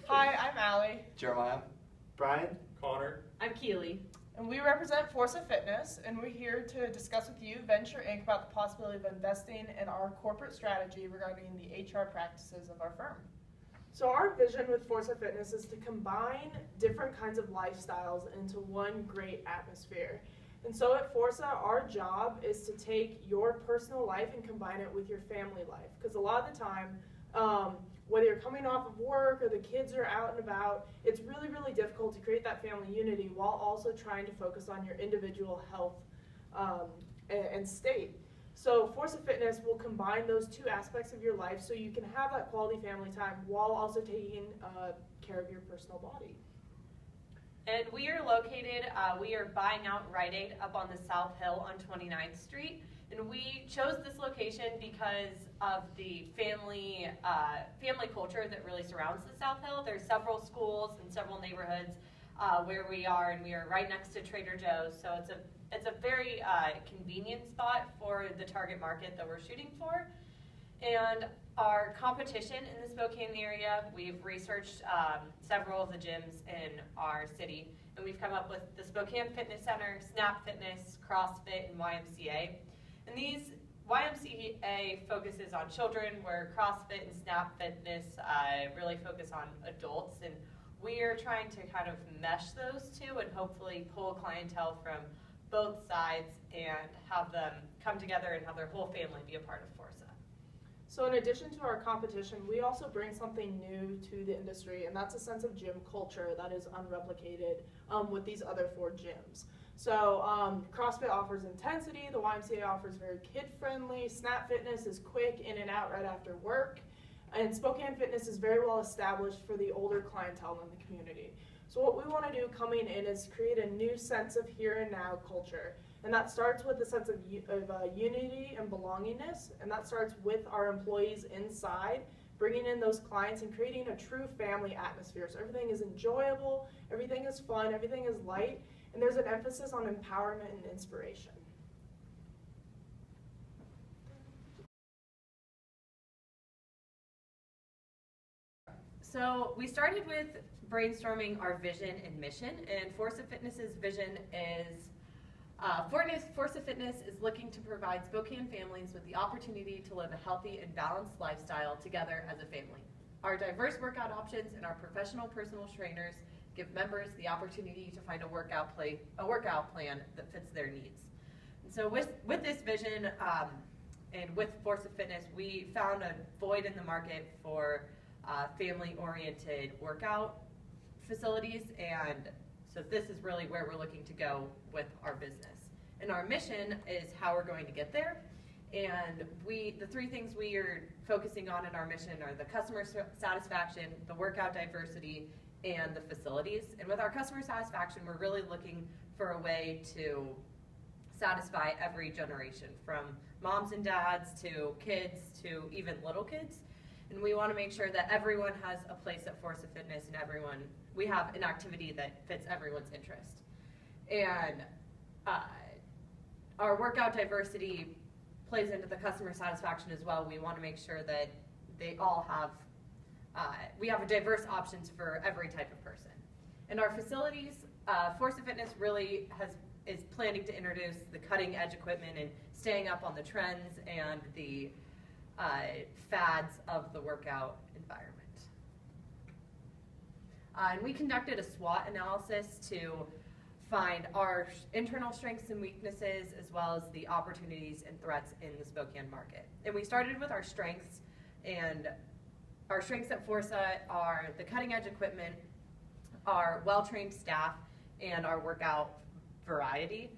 Hi, I'm Allie. Jeremiah. Brian. Connor. I'm Keely. And we represent Forza Fitness, and we're here to discuss with you, Venture Inc., about the possibility of investing in our corporate strategy regarding the HR practices of our firm. So our vision with Forza Fitness is to combine different kinds of lifestyles into one great atmosphere. And so at Forza, our job is to take your personal life and combine it with your family life. Because a lot of the time, whether you're coming off of work or the kids are out and about, it's really, really difficult to create that family unity while also trying to focus on your individual health and state. So Forza Fitness will combine those two aspects of your life so you can have that quality family time while also taking care of your personal body. And we are located, we are buying out Rite Aid up on the South Hill on 29th Street. And we chose this location because of the family culture that really surrounds the South Hill. There's several schools and several neighborhoods where we are, and we are right next to Trader Joe's. So it's a very convenient spot for the target market that we're shooting for. And our competition in the Spokane area, we've researched several of the gyms in our city, and we've come up with the Spokane Fitness Center, Snap Fitness, CrossFit, and YMCA. And these YMCA focuses on children, where CrossFit and Snap Fitness really focus on adults. And we are trying to kind of mesh those two and hopefully pull clientele from both sides and have them come together and have their whole family be a part of Forza. So in addition to our competition, we also bring something new to the industry, and that's a sense of gym culture that is unreplicated with these other four gyms. So CrossFit offers intensity, the YMCA offers very kid-friendly, Snap Fitness is quick, in and out right after work, and Spokane Fitness is very well established for the older clientele in the community. So what we want to do coming in is create a new sense of here and now culture. And that starts with a sense of unity and belongingness, and that starts with our employees inside, bringing in those clients and creating a true family atmosphere. So everything is enjoyable, everything is fun, everything is light, and there's an emphasis on empowerment and inspiration. So we started with brainstorming our vision and mission, and Forza Fitness's vision is Forza Fitness is looking to provide Spokane families with the opportunity to live a healthy and balanced lifestyle together as a family. Our diverse workout options and our professional personal trainers give members the opportunity to find a workout plan that fits their needs. And so with this vision and with Forza Fitness, we found a void in the market for family-oriented workout facilities, and so this is really where we're looking to go with our business. And our mission is how we're going to get there. And the three things we are focusing on in our mission are the customer satisfaction, the workout diversity, and the facilities. And with our customer satisfaction, we're really looking for a way to satisfy every generation, from moms and dads to kids to even little kids. And we want to make sure that everyone has a place at Forza Fitness, and we have an activity that fits everyone's interest. And our workout diversity plays into the customer satisfaction as well. We want to make sure that they all have, we have diverse options for every type of person. And our facilities, Forza Fitness really is planning to introduce the cutting edge equipment and staying up on the trends and the fads of the workout environment. And we conducted a SWOT analysis to find our internal strengths and weaknesses, as well as the opportunities and threats in the Spokane market. And we started with our strengths, and our strengths at Forza are the cutting edge equipment, our well-trained staff, and our workout variety.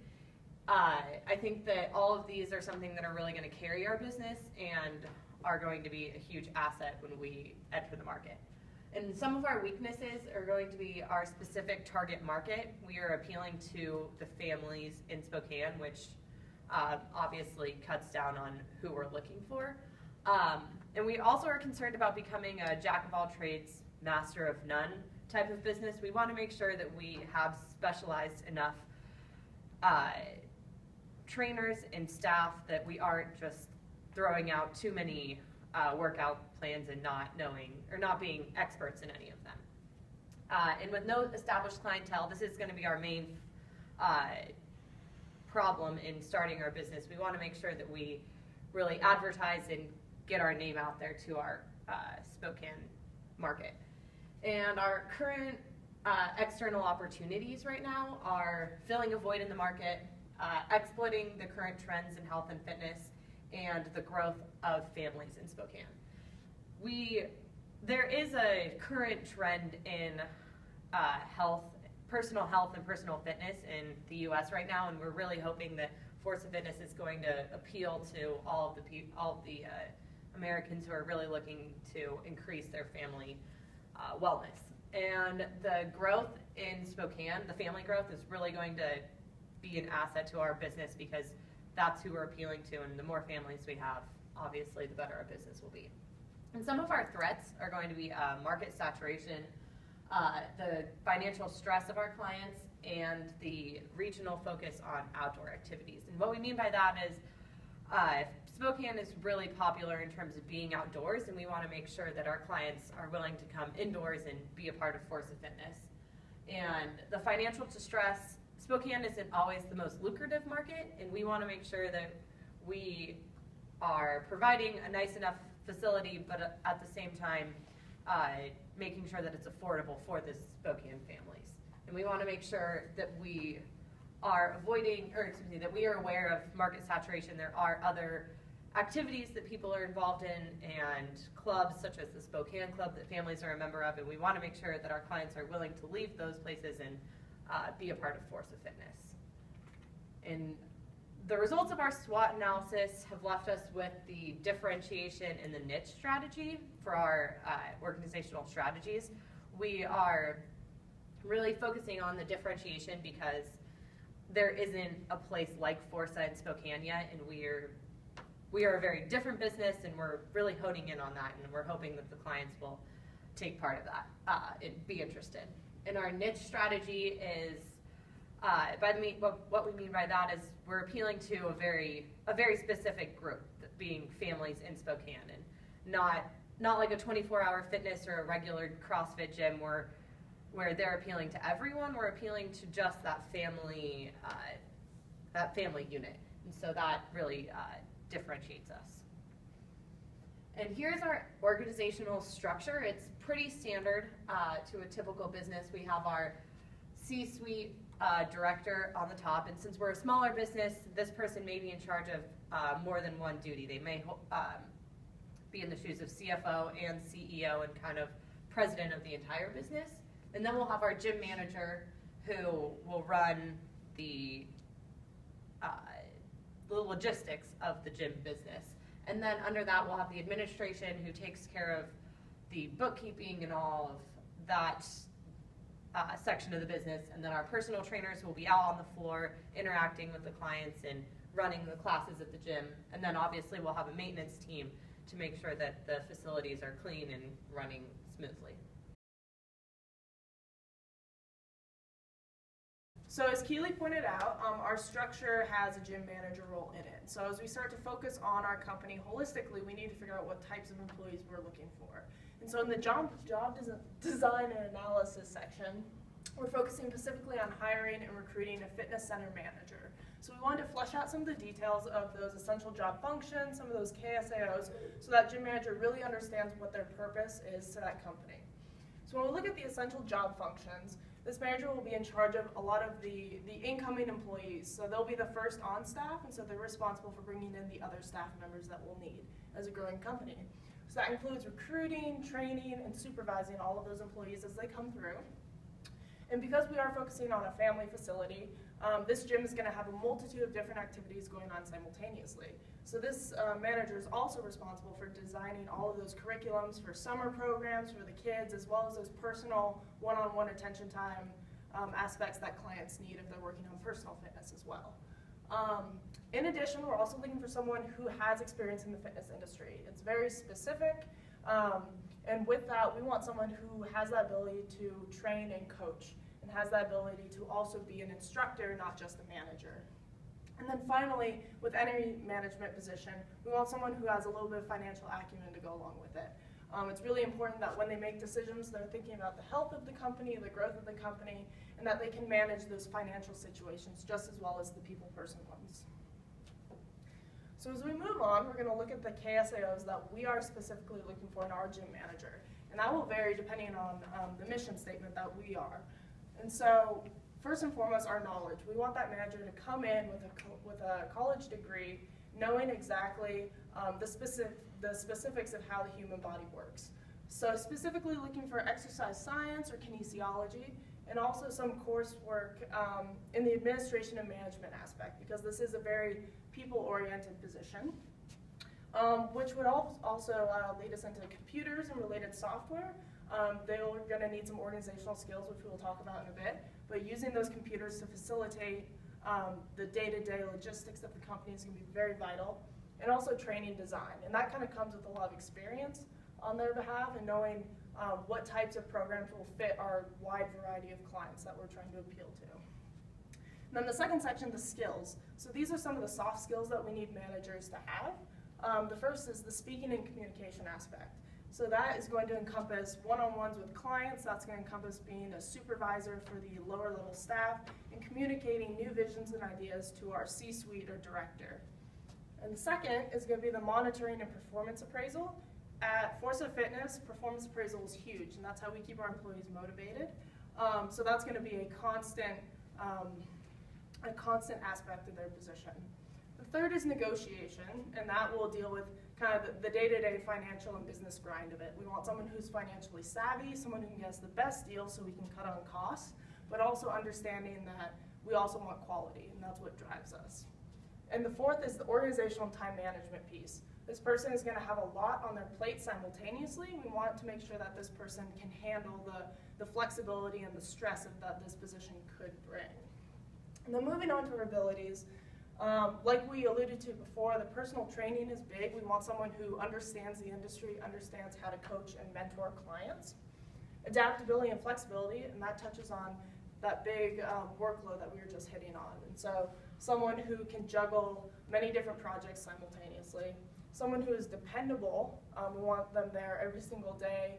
I think that all of these are something that are really going to carry our business and are going to be a huge asset when we enter the market. And some of our weaknesses are going to be our specific target market. We are appealing to the families in Spokane, which obviously cuts down on who we're looking for. And we also are concerned about becoming a jack of all trades, master of none type of business. We want to make sure that we have specialized enough trainers and staff that we aren't just throwing out too many workout plans and not knowing or not being experts in any of them. And with no established clientele, this is going to be our main problem in starting our business. We want to make sure that we really advertise and get our name out there to our Spokane market. And our current external opportunities right now are filling a void in the market, exploiting the current trends in health and fitness, and the growth of families in Spokane. There is a current trend in personal health and personal fitness in the U.S. right now, and we're really hoping that Force of Fitness is going to appeal to all of the Americans who are really looking to increase their family wellness. And the growth in Spokane, the family growth, is really going to be an asset to our business because that's who we're appealing to, and the more families we have, obviously, the better our business will be. And some of our threats are going to be market saturation, the financial stress of our clients, and the regional focus on outdoor activities. And what we mean by that is Spokane is really popular in terms of being outdoors, and we want to make sure that our clients are willing to come indoors and be a part of Force of Fitness. And the financial distress, Spokane isn't always the most lucrative market, and we want to make sure that we are providing a nice enough facility, but at the same time making sure that it's affordable for the Spokane families. And we want to make sure that we are that we are aware of market saturation. There are other activities that people are involved in and clubs such as the Spokane Club that families are a member of, and we want to make sure that our clients are willing to leave those places and be a part of Force of Fitness. And the results of our SWOT analysis have left us with the differentiation and the niche strategy for our organizational strategies. We are really focusing on the differentiation because there isn't a place like Forza in Spokane yet, and we are a very different business, and we're really honing in on that, and we're hoping that the clients will take part of that and be interested. And our niche strategy is, what we mean by that is we're appealing to a very specific group, being families in Spokane, and not like a 24-hour fitness or a regular CrossFit gym where they're appealing to everyone. We're appealing to just that family unit, and so that really differentiates us. And here's our organizational structure. It's pretty standard to a typical business. We have our C-suite director on the top, and since we're a smaller business, this person may be in charge of more than one duty. They may be in the shoes of CFO and CEO and kind of president of the entire business. And then we'll have our gym manager who will run the logistics of the gym business. And then under that, we'll have the administration who takes care of the bookkeeping and all of that section of the business. And then our personal trainers will be out on the floor interacting with the clients and running the classes at the gym. And then obviously we'll have a maintenance team to make sure that the facilities are clean and running smoothly. So as Keely pointed out, our structure has a gym manager role in it. So as we start to focus on our company holistically, we need to figure out what types of employees we're looking for. And so in the job design and analysis section, we're focusing specifically on hiring and recruiting a fitness center manager. So we wanted to flesh out some of the details of those essential job functions, some of those KSAOs, so that gym manager really understands what their purpose is to that company. So when we look at the essential job functions, this manager will be in charge of a lot of the incoming employees. So they'll be the first on staff, and so they're responsible for bringing in the other staff members that we'll need as a growing company. So that includes recruiting, training, and supervising all of those employees as they come through. And because we are focusing on a family facility, this gym is going to have a multitude of different activities going on simultaneously. So this manager is also responsible for designing all of those curriculums for summer programs for the kids, as well as those personal one-on-one attention time aspects that clients need if they're working on personal fitness as well. In addition, we're also looking for someone who has experience in the fitness industry. It's very specific, and with that, we want someone who has the ability to train and coach, and has the ability to also be an instructor, not just a manager. And then finally, with any management position, we want someone who has a little bit of financial acumen to go along with it. It's really important that when they make decisions, they're thinking about the health of the company, the growth of the company, and that they can manage those financial situations just as well as the people person ones. So as we move on, we're going to look at the KSAOs that we are specifically looking for in our gym manager. And that will vary depending on the mission statement that we are. And so first and foremost, our knowledge. We want that manager to come in with a college degree, knowing exactly the specifics of how the human body works. So specifically looking for exercise science or kinesiology, and also some coursework in the administration and management aspect, because this is a very people-oriented position, which would also lead us into computers and related software. They're going to need some organizational skills, which we'll talk about in a bit, but using those computers to facilitate the day-to-day logistics of the company is going to be very vital, and also training design. And that kind of comes with a lot of experience on their behalf and knowing what types of programs will fit our wide variety of clients that we're trying to appeal to. And then the second section, the skills. So these are some of the soft skills that we need managers to have. The first is the speaking and communication aspect. So that is going to encompass one-on-ones with clients. That's going to encompass being a supervisor for the lower level staff and communicating new visions and ideas to our C-suite or director. And the second is going to be the monitoring and performance appraisal. At Forza Fitness, performance appraisal is huge, and that's how we keep our employees motivated. So that's going to be a constant aspect of their position. The third is negotiation, and that will deal with kind of the day-to-day financial and business grind of it. We want someone who's financially savvy, someone who can get us the best deal so we can cut on costs, but also understanding that we also want quality, and that's what drives us. And the fourth is the organizational time management piece. This person is going to have a lot on their plate simultaneously. We want to make sure that this person can handle the flexibility and the stress that this position could bring. And then moving on to our abilities, like we alluded to before, the personal training is big. We want someone who understands the industry, understands how to coach and mentor clients. Adaptability and flexibility, and that touches on that big workload that we were just hitting on. And so someone who can juggle many different projects simultaneously. Someone who is dependable, we want them there every single day,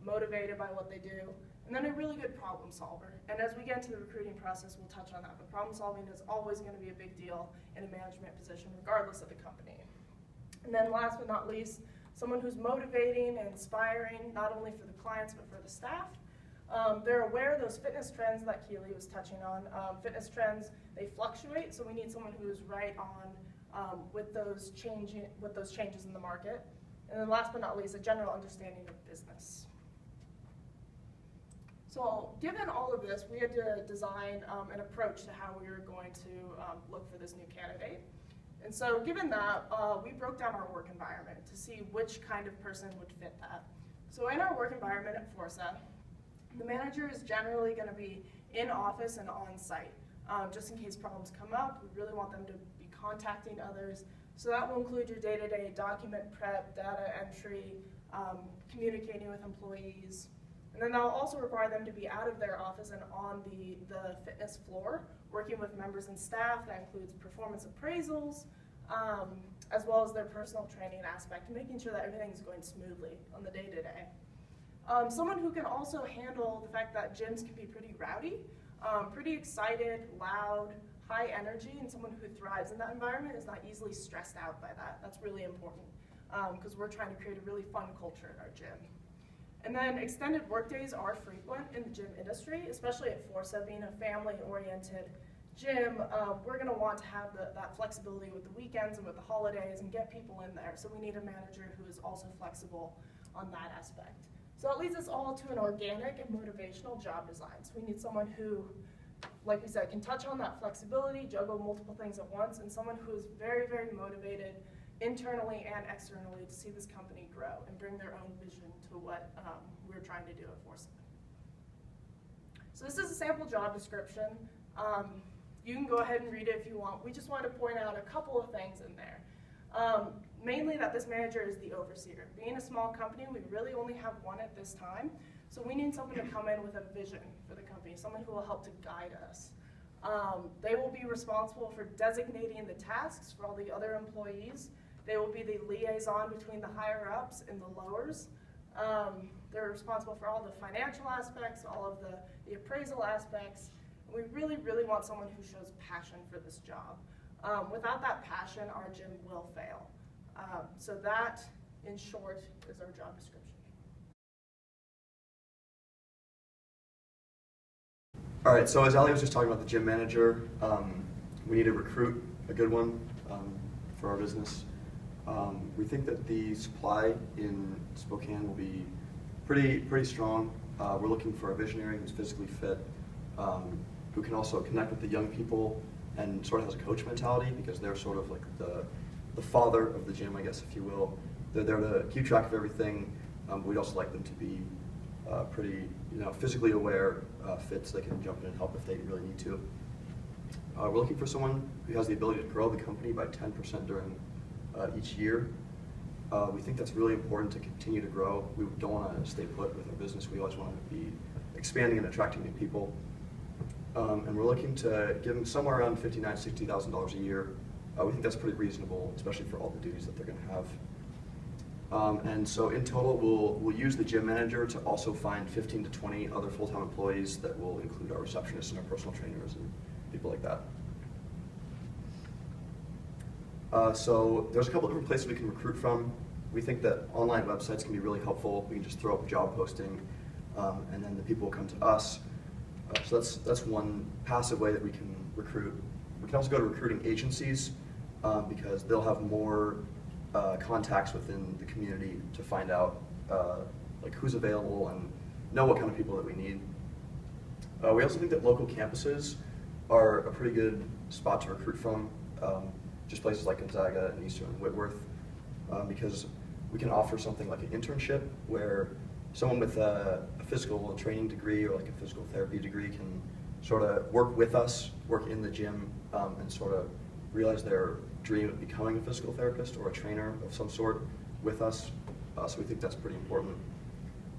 motivated by what they do. And then a really good problem solver. And as we get into the recruiting process, we'll touch on that. But problem solving is always going to be a big deal in a management position, regardless of the company. And then last but not least, someone who's motivating and inspiring, not only for the clients, but for the staff. They're aware of those fitness trends that Keely was touching on. Fitness trends, they fluctuate, so we need someone who's right on with those changes in the market. And then last but not least, a general understanding of business. So given all of this, we had to design an approach to how we were going to look for this new candidate. And so given that, we broke down our work environment to see which kind of person would fit that. So in our work environment at Forza, the manager is generally going to be in office and on site. Just in case problems come up, we really want them to be contacting others. So that will include your day-to-day document prep, data entry, communicating with employees. And then that'll also require them to be out of their office and on the fitness floor, working with members and staff. That includes performance appraisals, as well as their personal training aspect, and making sure that everything's going smoothly on the day-to-day. Someone who can also handle the fact that gyms can be pretty rowdy, pretty excited, loud, high energy, and someone who thrives in that environment is not easily stressed out by that. That's really important because we're trying to create a really fun culture at our gym. And then extended workdays are frequent in the gym industry, especially at Forza, being a family-oriented gym. We're going to want to have that flexibility with the weekends and with the holidays and get people in there. So we need a manager who is also flexible on that aspect. So that leads us all to an organic and motivational job design. So we need someone who, like we said, can touch on that flexibility, juggle multiple things at once, and someone who is very, very motivated internally and externally to see this company grow and bring their own vision to what we're trying to do at Forza. So this is a sample job description. You can go ahead and read it if you want. We just want to point out a couple of things in there. Mainly that this manager is the overseer. Being a small company, we really only have one at this time. So we need someone to come in with a vision for the company, someone who will help to guide us. They will be responsible for designating the tasks for all the other employees. They will be the liaison between the higher ups and the lowers. They're responsible for all the financial aspects, all of the appraisal aspects. We really, really want someone who shows passion for this job. Without that passion, our gym will fail. So that, in short, is our job description. All right, so as Ali was just talking about the gym manager, we need to recruit a good one for our business. We think that the supply in Spokane will be pretty strong. We're looking for a visionary who's physically fit, who can also connect with the young people and sort of has a coach mentality, because they're sort of like the father of the gym, I guess, if you will. They're there to keep track of everything, but we'd also like them to be pretty, physically aware, fit, so they can jump in and help if they really need to. We're looking for someone who has the ability to grow the company by 10% during each year. We think that's really important to continue to grow. We don't want to stay put with our business. We always want to be expanding and attracting new people. And we're looking to give them somewhere around $59,000 to $60,000 a year. We think that's pretty reasonable, especially for all the duties that they're going to have. And so in total, we'll use the gym manager to also find 15 to 20 other full-time employees that will include our receptionists and our personal trainers and people like that. So there's a couple different places we can recruit from. We think that online websites can be really helpful. We can just throw up a job posting, and then the people will come to us. So that's one passive way that we can recruit. We can also go to recruiting agencies because they'll have more contacts within the community to find out like who's available and know what kind of people that we need. We also think that local campuses are a pretty good spot to recruit from. Just places like Gonzaga and Eastern and Whitworth, because we can offer something like an internship where someone with a physical training degree or like a physical therapy degree can sort of work with us, work in the gym, and sort of realize their dream of becoming a physical therapist or a trainer of some sort with us. So we think that's pretty important.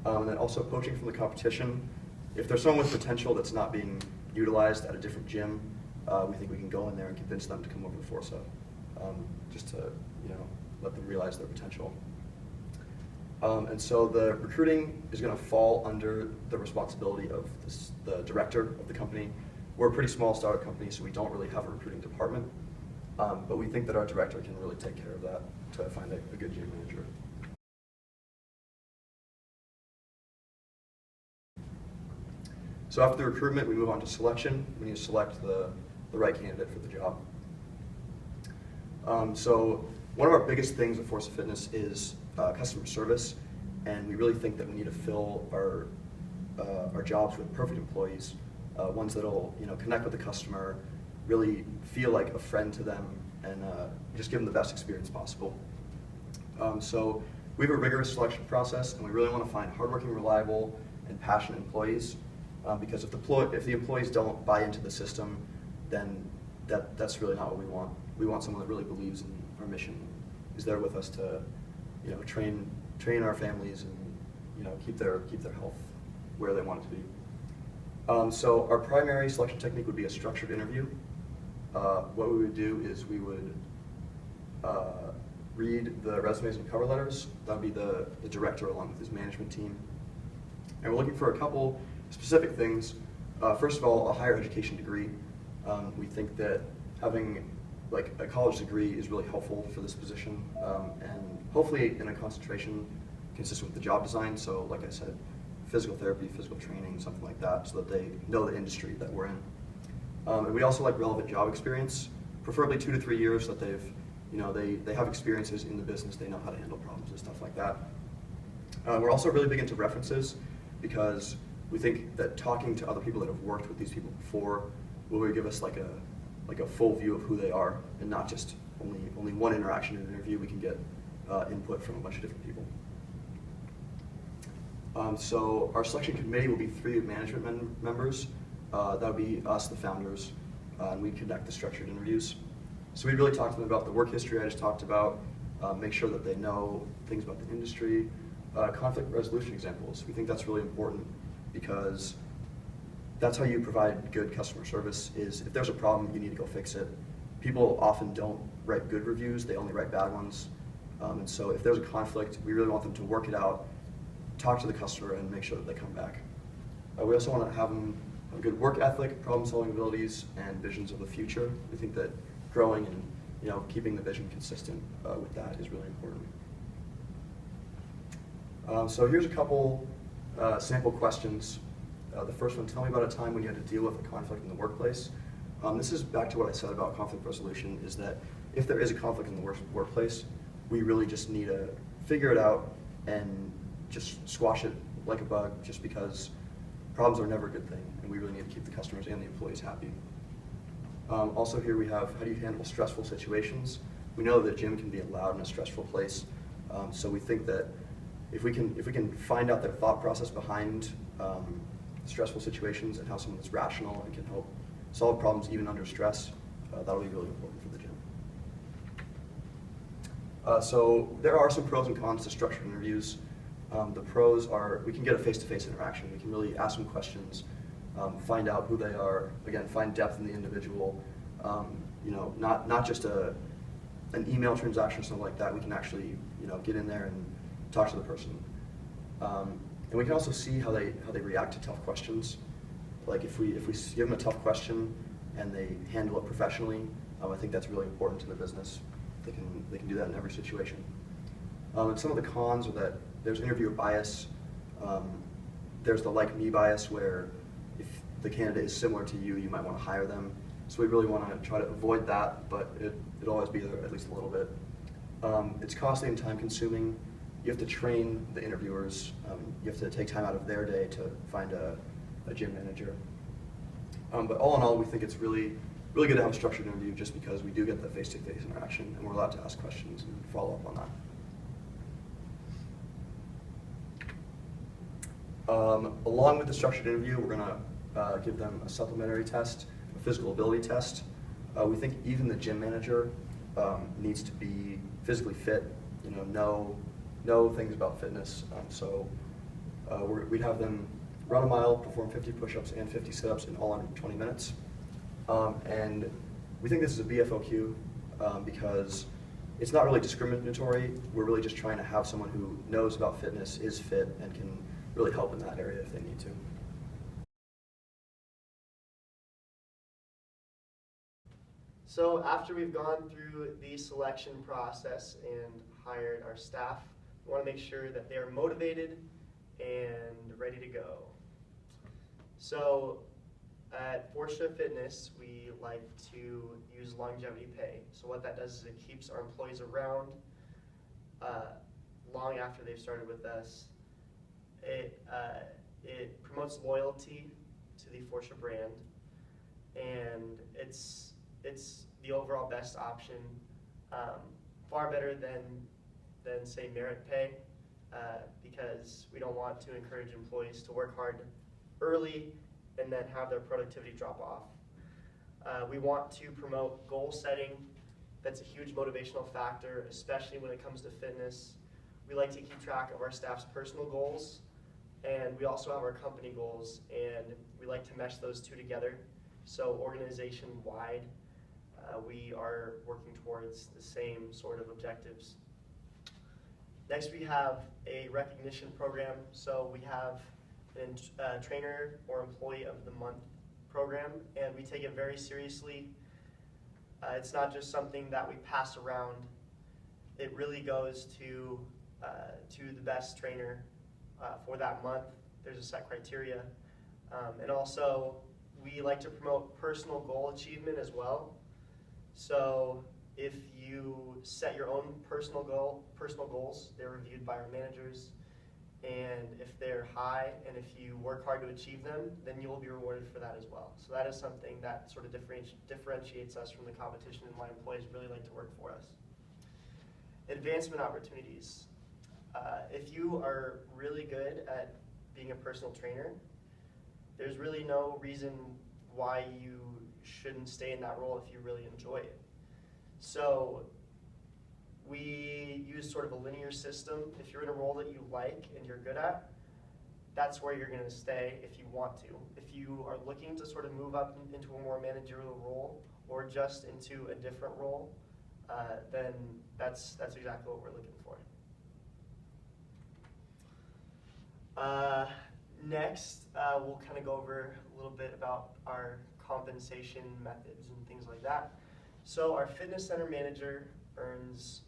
And then also poaching from the competition. If there's someone with potential that's not being utilized at a different gym, we think we can go in there and convince them to come over to Forza, just to let them realize their potential. And so the recruiting is going to fall under the responsibility of the director of the company. We're a pretty small startup company, so we don't really have a recruiting department, but we think that our director can really take care of that to find a good gym manager. So after the recruitment, we move on to selection. We need to select the right candidate for the job. So one of our biggest things at Forza Fitness is customer service, and we really think that we need to fill our jobs with perfect employees, ones that'll connect with the customer, really feel like a friend to them, and just give them the best experience possible. So we have a rigorous selection process, and we really want to find hardworking, reliable, and passionate employees. Because if the employees don't buy into the system, then that's really not what we want. We want someone that really believes in our mission, is there with us to, train our families and keep their health where they want it to be. So our primary selection technique would be a structured interview. What we would do is we would read the resumes and cover letters. That would be the director along with his management team, and we're looking for a couple specific things. First of all, a higher education degree. We think that having like a college degree is really helpful for this position, and hopefully in a concentration consistent with the job design. So like I said, physical therapy, physical training, something like that, so that they know the industry that we're in. And we also like relevant job experience, preferably 2 to 3 years, so that they have experiences in the business, they know how to handle problems and stuff like that. We're also really big into references, because we think that talking to other people that have worked with these people before will really give us like a full view of who they are, and not just only one interaction in an interview. We can get input from a bunch of different people. So our selection committee will be 3 management members. That would be us, the founders, and we conduct the structured interviews. So we really talk to them about the work history I just talked about, make sure that they know things about the industry, conflict resolution examples. We think that's really important, because that's how you provide good customer service. Is if there's a problem, you need to go fix it. People often don't write good reviews, they only write bad ones. And so if there's a conflict, we really want them to work it out talk to the customer and make sure that they come back. We also want to have them have a good work ethic, problem-solving abilities, and visions of the future. We think that growing and keeping the vision consistent with that is really important. So here's a couple sample questions. The first one, tell me about a time when you had to deal with a conflict in the workplace. This is back to what I said about conflict resolution, is that if there is a conflict in the workplace, we really just need to figure it out and just squash it like a bug, just because problems are never a good thing, and we really need to keep the customers and the employees happy. Also here we have, how do you handle stressful situations? We know that gym can be a loud and a stressful place, so we think that if we can find out their thought process behind stressful situations and how someone is rational and can help solve problems even under stress, that'll be really important for the gym. So there are some pros and cons to structured interviews. The pros are we can get a face-to-face interaction. We can really ask them questions, find out who they are, again, find depth in the individual. Not just an email transaction or something like that. We can actually get in there and talk to the person. And we can also see how they react to tough questions. Like if we give them a tough question and they handle it professionally, I think that's really important to the business. They can do that in every situation. And some of the cons are that there's interviewer bias. There's the like me bias, where if the candidate is similar to you, you might want to hire them. So we really want to try to avoid that, but it'll always be there at least a little bit. It's costly and time consuming. You have to train the interviewers. You have to take time out of their day to find a gym manager. But all in all, we think it's really good to have a structured interview, just because we do get the face-to-face interaction and we're allowed to ask questions and follow up on that. Along with the structured interview, we're going to give them a supplementary test, a physical ability test. We think even the gym manager needs to be physically fit, know things about fitness. So we'd have them run a mile, perform 50 push-ups and 50 sit-ups in all under 20 minutes. And we think this is a BFOQ because it's not really discriminatory. We're really just trying to have someone who knows about fitness, is fit, and can really help in that area if they need to. So after we've gone through the selection process and hired our staff, we want to make sure that they are motivated and ready to go. So at Forza Fitness, we like to use longevity pay. So what that does is it keeps our employees around long after they've started with us. It promotes loyalty to the Forza brand, and it's the overall best option, far better than say merit pay, because we don't want to encourage employees to work hard early and then have their productivity drop off. We want to promote goal setting. That's a huge motivational factor, especially when it comes to fitness. We like to keep track of our staff's personal goals, and we also have our company goals, and we like to mesh those two together. So organization-wide, we are working towards the same sort of objectives. Next, we have a recognition program. So we have a trainer or employee of the month program, and we take it very seriously. It's not just something that we pass around. It really goes to the best trainer for that month. There's a set criteria. And also, we like to promote personal goal achievement as well. So if you set your own personal goals, they're reviewed by our managers. And if they're high and if you work hard to achieve them, then you will be rewarded for that as well. So that is something that sort of differentiates us from the competition and why employees really like to work for us. Advancement opportunities. If you are really good at being a personal trainer, there's really no reason why you shouldn't stay in that role if you really enjoy it. So we use sort of a linear system. If you're in a role that you like and you're good at, that's where you're going to stay if you want to. If you are looking to sort of move up into a more managerial role or just into a different role, then that's exactly what we're looking for. Next, we'll kind of go over a little bit about our compensation methods and things like that. So our fitness center manager earns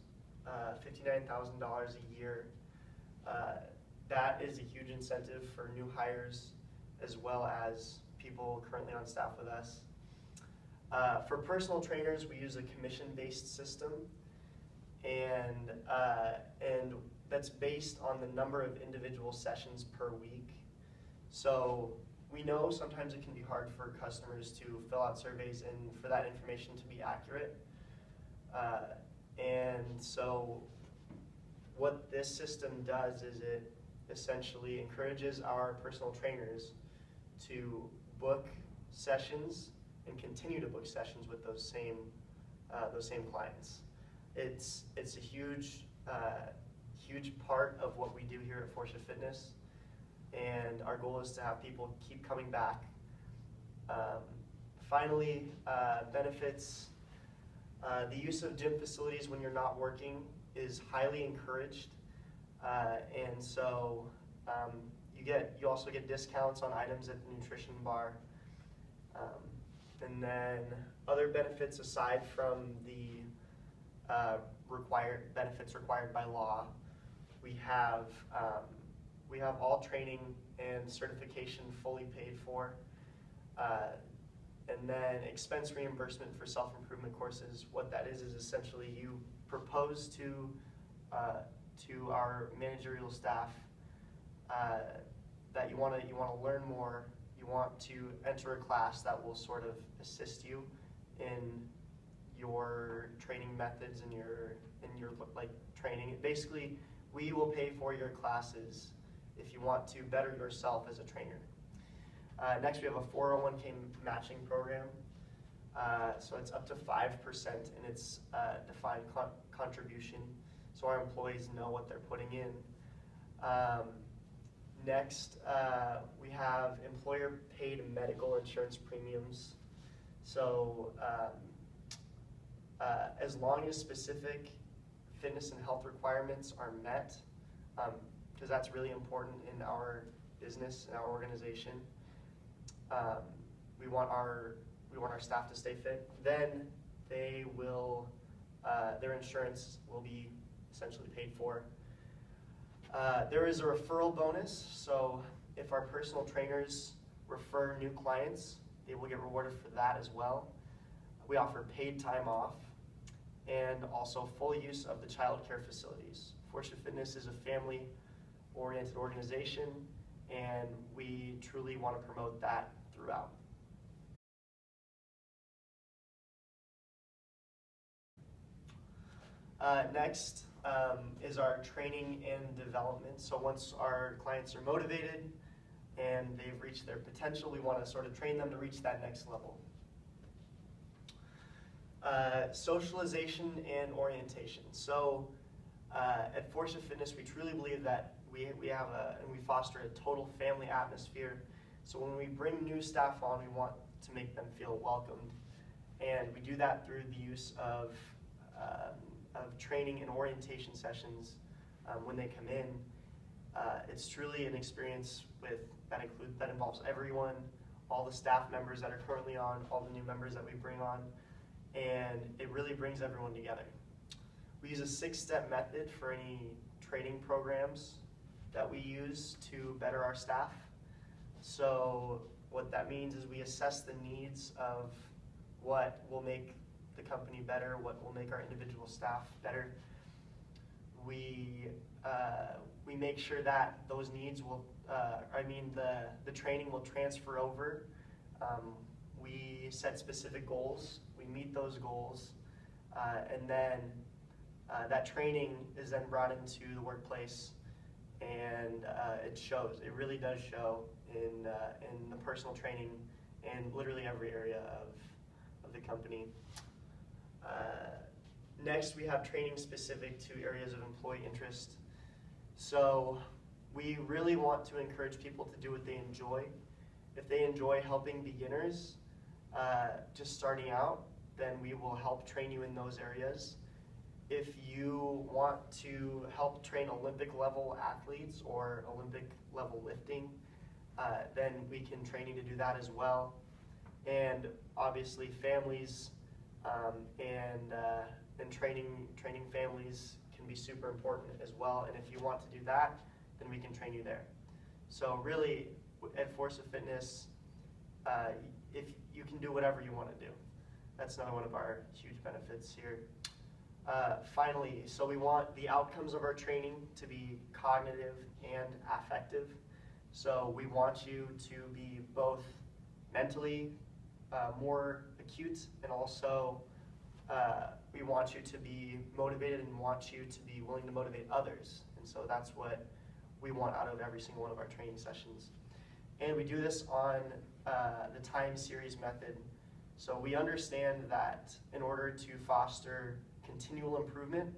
$59,000 a year. That is a huge incentive for new hires as well as people currently on staff with us. For personal trainers, we use a commission-based system, and that's based on the number of individual sessions per week. So we know sometimes it can be hard for customers to fill out surveys and for that information to be accurate. And so what this system does is it essentially encourages our personal trainers to book sessions and continue to book sessions with those same clients. It's a huge part of what we do here at Forsha Fitness, and our goal is to have people keep coming back. Finally, benefits. The use of gym facilities when you're not working is highly encouraged, and so you also get discounts on items at the nutrition bar. And then other benefits aside from the benefits required by law, we have all training and certification fully paid for. And then expense reimbursement for self-improvement courses. What that is essentially you propose to our managerial staff that you want to learn more. You want to enter a class that will sort of assist you in your training methods and your like training. Basically, we will pay for your classes if you want to better yourself as a trainer. Next, we have a 401k matching program. So it's up to 5%, and it's defined contribution, so our employees know what they're putting in. Next, we have employer-paid medical insurance premiums. So as long as specific fitness and health requirements are met, because that's really important in our business and our organization, we want our staff to stay fit. Then they will their insurance will be essentially paid for. There is a referral bonus, so if our personal trainers refer new clients, they will get rewarded for that as well. We offer paid time off and also full use of the child care facilities. Forsha Fitness is a family-oriented organization, and we truly want to promote that throughout. Next is our training and development. So once our clients are motivated and they've reached their potential, we want to sort of train them to reach that next level. Socialization and orientation. So at Forsha Fitness, we truly believe that we foster a total family atmosphere. So when we bring new staff on, we want to make them feel welcomed, and we do that through the use of training and orientation sessions when they come in. It's truly an experience that involves everyone, all the staff members that are currently on, all the new members that we bring on, and it really brings everyone together. We use a 6-step method for any training programs that we use to better our staff. So what that means is we assess the needs of what will make the company better, what will make our individual staff better. We make sure that those needs will, the training will transfer over. We set specific goals, we meet those goals, and then that training is then brought into the workplace, and it shows. It really does show in the personal training and literally every area of the company. Next, we have training specific to areas of employee interest. So we really want to encourage people to do what they enjoy. If they enjoy helping beginners just starting out, then we will help train you in those areas. if you want to help train Olympic level athletes or Olympic level lifting, then we can train you to do that as well. And obviously families and training families can be super important as well. And if you want to do that, then we can train you there. So really, at Force of Fitness, if you can do whatever you want to do. That's another one of our huge benefits here. Finally, so we want the outcomes of our training to be cognitive and affective. So we want you to be both mentally more acute, and also we want you to be motivated and want you to be willing to motivate others. And so that's what we want out of every single one of our training sessions. And we do this on the time series method. So we understand that in order to foster continual improvement,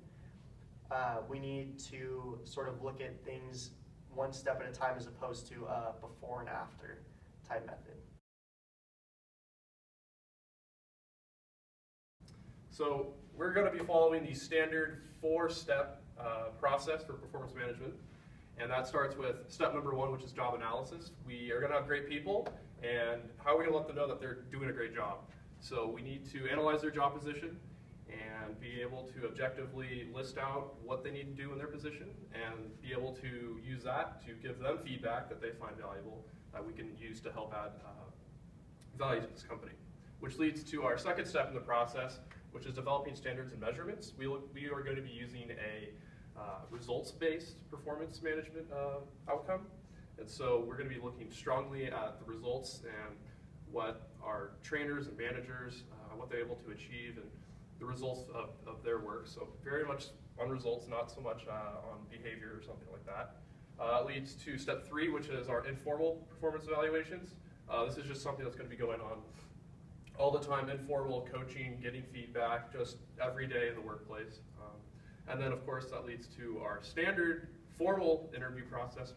we need to sort of look at things one step at a time as opposed to a before and after type method. So we're going to be following the standard 4-step process for performance management. And that starts with step number 1, which is job analysis. We are going to have great people, and how are we going to let them know that they're doing a great job? So we need to analyze their job position and be able to objectively list out what they need to do in their position and be able to use that to give them feedback that they find valuable that we can use to help add value to this company. Which leads to our second step in the process, which is developing standards and measurements. We are going to be using a results-based performance management outcome. And so we're going to be looking strongly at the results and what our trainers and managers, what they're able to achieve and the results of their work. So very much on results, not so much on behavior or something like that. Leads to step 3, which is our informal performance evaluations. This is just something that's going to be going on all the time, informal coaching, getting feedback, just every day in the workplace. And then, of course, that leads to our standard formal interview process,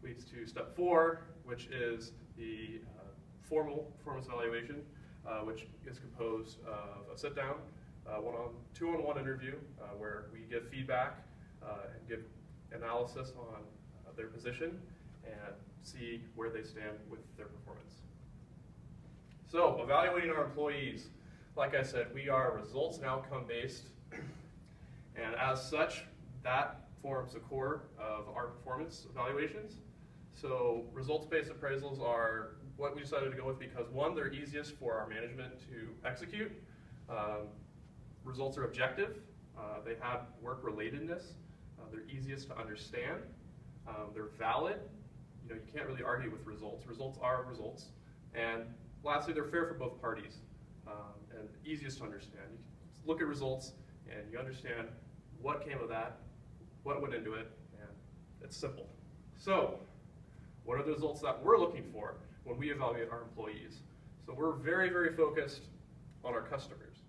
leads to step 4, which is the formal performance evaluation, which is composed of a sit-down, two-on-one interview, where we give feedback and give analysis on their position and see where they stand with their performance. So, evaluating our employees. Like I said, we are results and outcome based, and as such, that forms the core of our performance evaluations. So results-based appraisals are what we decided to go with because, one, they're easiest for our management to execute. Results are objective. They have work relatedness. They're easiest to understand. They're valid. You can't really argue with results. Results are results. And lastly, they're fair for both parties. And easiest to understand. You can look at results and you understand what came of that, what went into it, and it's simple. So, what are the results that we're looking for when we evaluate our employees? So we're very, very focused on our customers.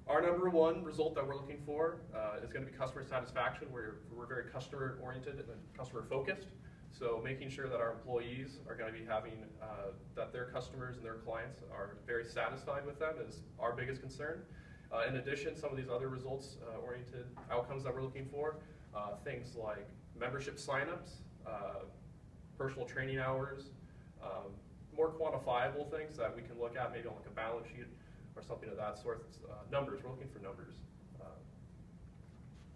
Our number 1 result that we're looking for is going to be customer satisfaction. We're very customer oriented and customer focused. So making sure that our employees are going to be having, that their customers and their clients are very satisfied with them is our biggest concern. In addition, some of these other results-oriented outcomes that we're looking for, things like membership signups, personal training hours, more quantifiable things that we can look at maybe on like a balance sheet or something of that sort. Numbers, we're looking for numbers.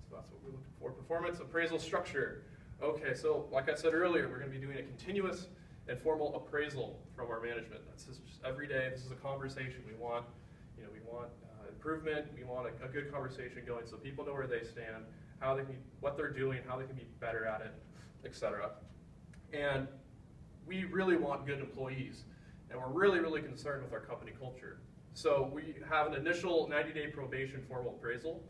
So that's what we're looking for. Performance appraisal structure. Okay, so like I said earlier, we're going to be doing a continuous and formal appraisal from our management. That's just every day. This is a conversation. We want, improvement. We want a good conversation going so people know where they stand, how they can, what they're doing, how they can be better at it, etc. And we really want good employees, and we're really, really concerned with our company culture. So we have an initial 90-day probation formal appraisal.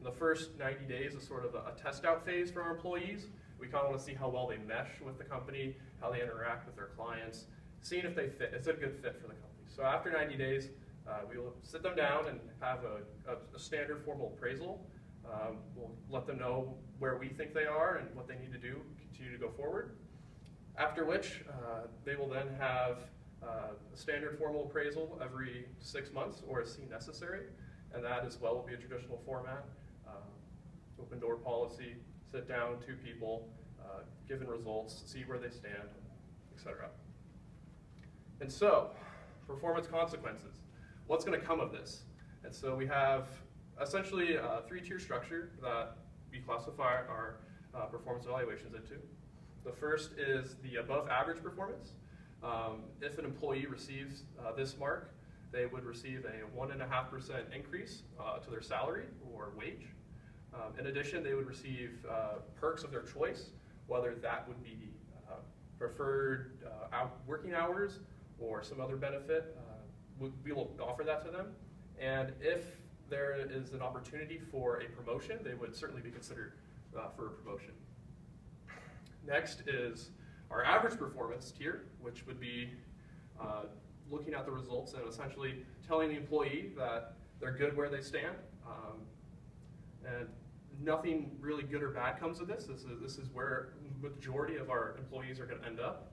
The first 90 days is sort of a test-out phase for our employees. We kind of want to see how well they mesh with the company, how they interact with their clients, seeing if they fit. It's a good fit for the company. So after 90 days, we will sit them down and have a standard formal appraisal. We'll let them know where we think they are and what they need to do, continue to go forward. After which, they will then have a standard formal appraisal every 6 months or as seen necessary. and that as well will be a traditional format. Open door policy, sit down, 2 people, given results, see where they stand, etc. And so, performance consequences. What's going to come of this? And so we have essentially a 3-tier structure that we classify our performance evaluations into. The first is the above average performance. If an employee receives this mark, they would receive a 1.5% increase to their salary or wage. In addition, they would receive perks of their choice, whether that would be preferred working hours or some other benefit. We will offer that to them. And if there is an opportunity for a promotion, they would certainly be considered for a promotion. Next is our average performance tier, which would be looking at the results and essentially telling the employee that they're good where they stand. And nothing really good or bad comes of this. This is where the majority of our employees are going to end up.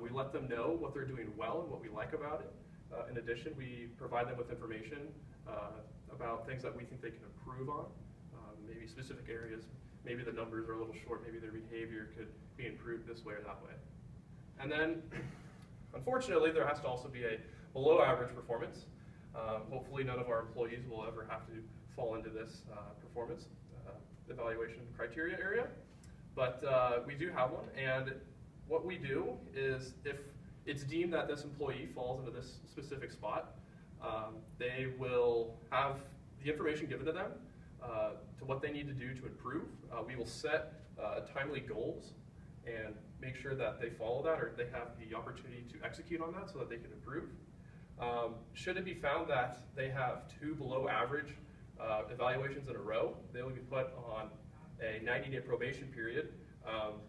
We let them know what they're doing well and what we like about it. In addition, we provide them with information about things that we think they can improve on, maybe specific areas. Maybe the numbers are a little short, maybe their behavior could be improved this way or that way. And then, unfortunately, there has to also be a below average performance. Hopefully none of our employees will ever have to fall into this performance evaluation criteria area, but we do have one, and what we do is if it's deemed that this employee falls into this specific spot, they will have the information given to them to what they need to do to improve. We will set timely goals and make sure that they follow that or they have the opportunity to execute on that so that they can improve. Should it be found that they have 2 below average evaluations in a row, they will be put on a 90-day probation period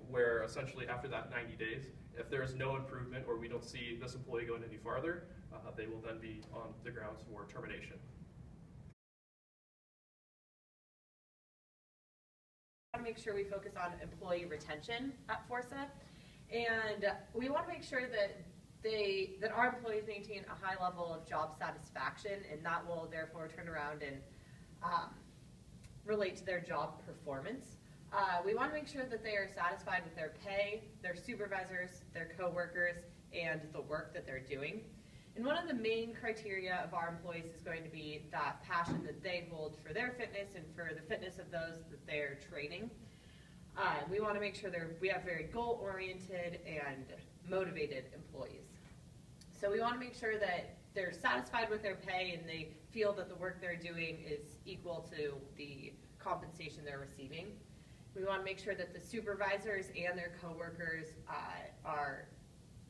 where essentially after that 90 days, if there is no improvement or we don't see this employee going any farther, they will then be on the grounds for termination. We want to make sure we focus on employee retention at Forza, and we want to make sure that our employees maintain a high level of job satisfaction, and that will therefore turn around and relate to their job performance. We want to make sure that they are satisfied with their pay, their supervisors, their coworkers, and the work that they're doing. And one of the main criteria of our employees is going to be that passion that they hold for their fitness and for the fitness of those that they're training. We want to make sure we have very goal-oriented and motivated employees. So we want to make sure that they're satisfied with their pay and they feel that the work they're doing is equal to the compensation they're receiving. We want to make sure that the supervisors and their coworkers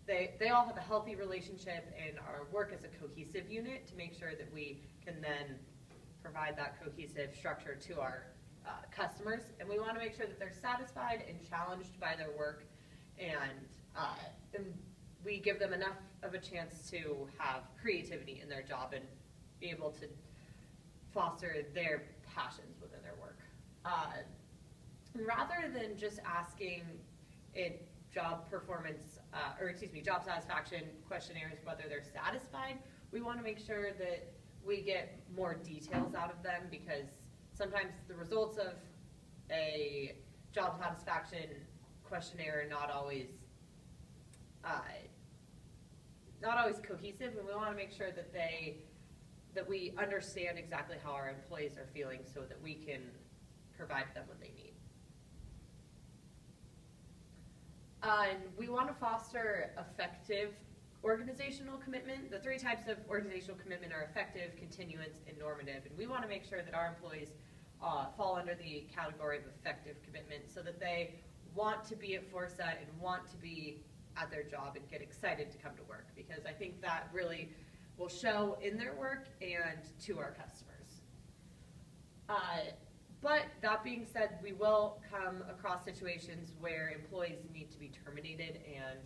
they all have a healthy relationship and work as a cohesive unit to make sure that we can then provide that cohesive structure to our customers. And we want to make sure that they're satisfied and challenged by their work, and we give them enough of a chance to have creativity in their job and be able to foster their passions within their work. Rather than just asking job satisfaction questionnaires whether they're satisfied, we want to make sure that we get more details out of them, because sometimes the results of a job satisfaction questionnaire are not always cohesive, and we want to make sure that we understand exactly how our employees are feeling so that we can provide them what they need. And we want to foster effective organizational commitment. The 3 types of organizational commitment are effective, continuance, and normative. And we want to make sure that our employees fall under the category of effective commitment so that they want to be at Forza and want to be at their job and get excited to come to work, because I think that really will show in their work and to our customers. But that being said, we will come across situations where employees need to be terminated and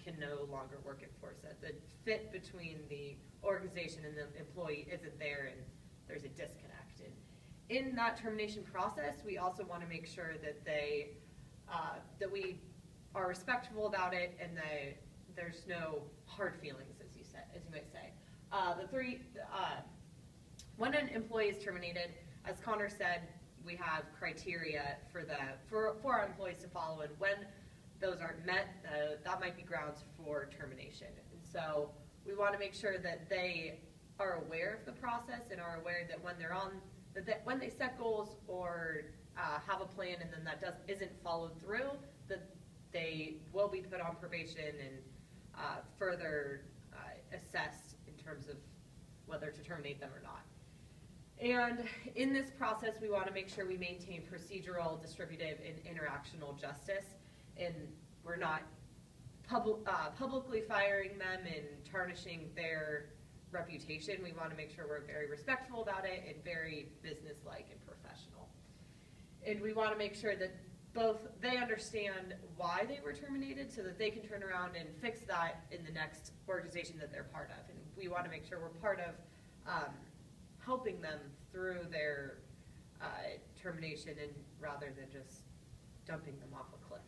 can no longer work at Forza. The fit between the organization and the employee isn't there, and there's a disconnect. And in that termination process, we also want to make sure that that we are respectful about it, and that there's no hard feelings, as you might say. When an employee is terminated, as Connor said, we have criteria for our employees to follow, and when those aren't met, that might be grounds for termination. And so we want to make sure that they are aware of the process and are aware that when they're on, that when they set goals or have a plan and then that isn't followed through, that they will be put on probation and further assessed in terms of whether to terminate them or not. And in this process, we want to make sure we maintain procedural, distributive, and interactional justice, and we're not publicly firing them and tarnishing their reputation. We want to make sure we're very respectful about it and very businesslike and professional. And we want to make sure that both they understand why they were terminated so that they can turn around and fix that in the next organization that they're part of. And we want to make sure we're part of helping them through their termination, and rather than just dumping them off a cliff.